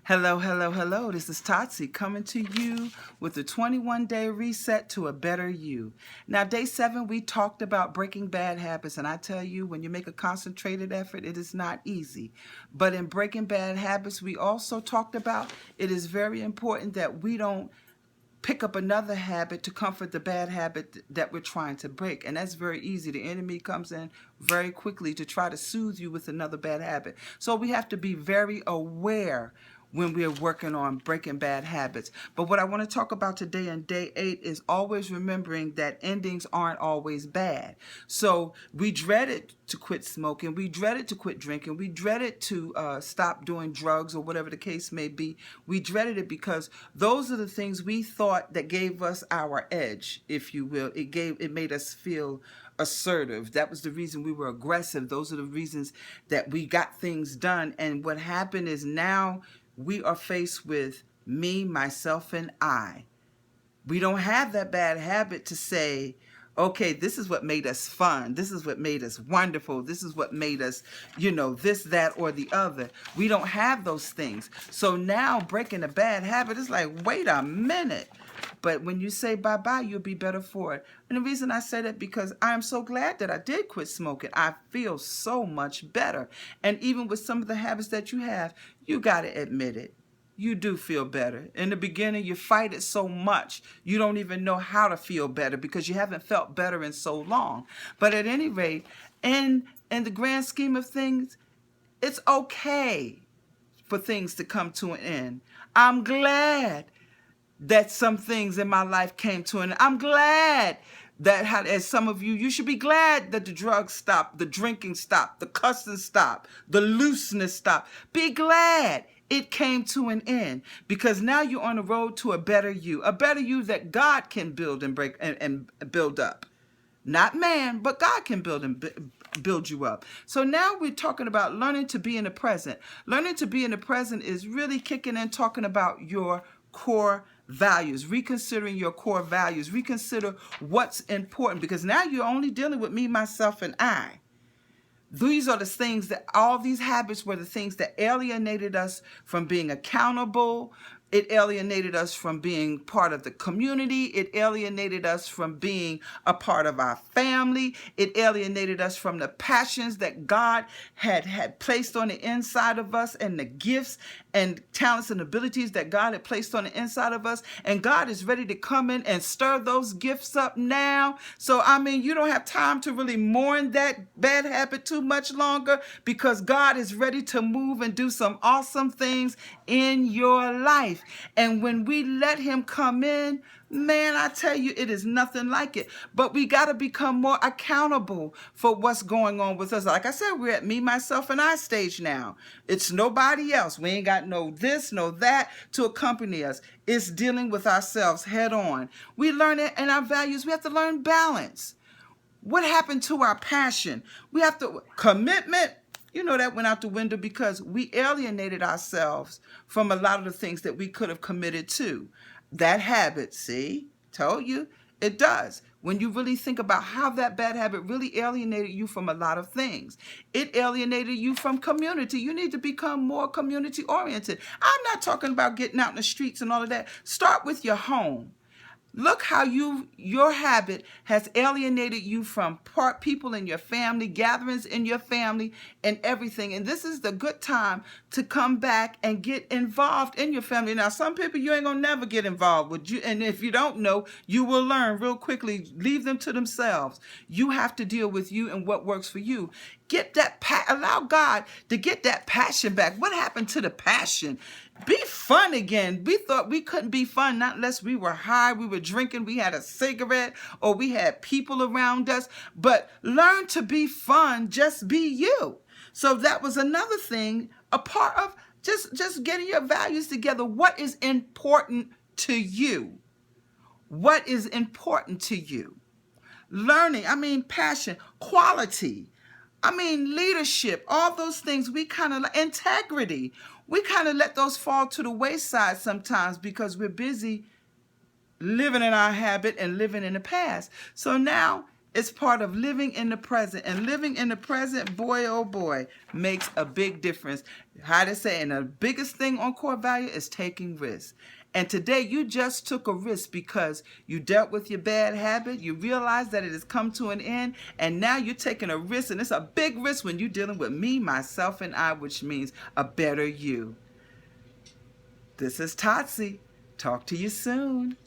Hello, hello, hello. This is Totsi coming to you with a 21-day reset to a better you. Now, day 7, we talked about breaking bad habits, and I tell you, when you make a concentrated effort, it is not easy. But in breaking bad habits, we also talked about it is very important that we don't pick up another habit to comfort the bad habit that we're trying to break. And that's very easy. The enemy comes in very quickly to try to soothe you with another bad habit. So we have to be very aware when we're working on breaking bad habits. But what I want to talk about today in day 8 is always remembering that endings aren't always bad. So we dreaded to quit smoking, we dreaded to quit drinking, we dreaded to stop doing drugs or whatever the case may be. We dreaded it because those are the things we thought that gave us our edge, if you will. It made us feel assertive. That was the reason we were aggressive. Those are the reasons that we got things done. And what happened is now we are faced with me, myself, and I. We don't have that bad habit to say, okay, this is what made us fun. This is what made us wonderful. This is what made us, this, that, or the other. We don't have those things. So now breaking a bad habit is like, wait a minute. But when you say bye-bye, you'll be better for it. And the reason I say that because I'm so glad that I did quit smoking. I feel so much better. And even with some of the habits that you have, you got to admit it. You do feel better. In the beginning, you fight it so much, you don't even know how to feel better because you haven't felt better in so long. But at any rate, in the grand scheme of things, it's okay for things to come to an end. I'm glad that some things in my life came to an end. I'm glad that, as some of you should be glad that the drugs stopped, the drinking stopped, the cussing stopped, the looseness stopped. Be glad it came to an end because now you're on the road to a better you that God can build and break and build up. Not man, but God can build you up. So now we're talking about learning to be in the present. Learning to be in the present is really kicking in, talking about your core values, reconsidering your core values, reconsider what's important because now you're only dealing with me, myself, and I. These are the things that all these habits were the things that alienated us from being accountable. It alienated us from being part of the community. It alienated us from being a part of our family. It alienated us from the passions that God had placed on the inside of us and the gifts and talents and abilities that God had placed on the inside of us. And God is ready to come in and stir those gifts up now. So, you don't have time to really mourn that bad habit too much longer because God is ready to move and do some awesome things in your life. And when we let him come in, man, I tell you, it is nothing like it. But we got to become more accountable for what's going on with us. Like I said, we're at me, myself, and I stage now. It's nobody else. We ain't got no this, no that to accompany us. It's dealing with ourselves head on. We learn it in our values. We have to learn balance. What happened to our passion? We have to, commitment, that went out the window because we alienated ourselves from a lot of the things that we could have committed to. That habit, see, told you, it does. When you really think about how that bad habit really alienated you from a lot of things. It alienated you from community. You need to become more community oriented. I'm not talking about getting out in the streets and all of that. Start with your home. Look how your habit has alienated you from people in your family, gatherings in your family, and everything. And this is the good time to come back and get involved in your family. Now, some people you ain't gonna never get involved with you, and if you don't know, you will learn real quickly. Leave them to themselves. You have to deal with you and what works for you. Get that allow God to get that passion back. What happened to the passion? Be fun again. We thought we couldn't be fun not unless we were high, we were drinking, we had a cigarette, or we had people around us. But learn to be fun, just be you. So that was another thing, a part of just getting your values together. What is important to you? What is important to you? Learning, passion, quality. Leadership, all those things we kind of, integrity, we kind of let those fall to the wayside sometimes because we're busy living in our habit and living in the past. So now It's part of living in the present. And living in the present, boy, oh boy, makes a big difference. How to say, and the biggest thing on core value is taking risks. And today you just took a risk because you dealt with your bad habit. You realized that it has come to an end. And now you're taking a risk. And it's a big risk when you're dealing with me, myself, and I, which means a better you. This is Totsie. Talk to you soon.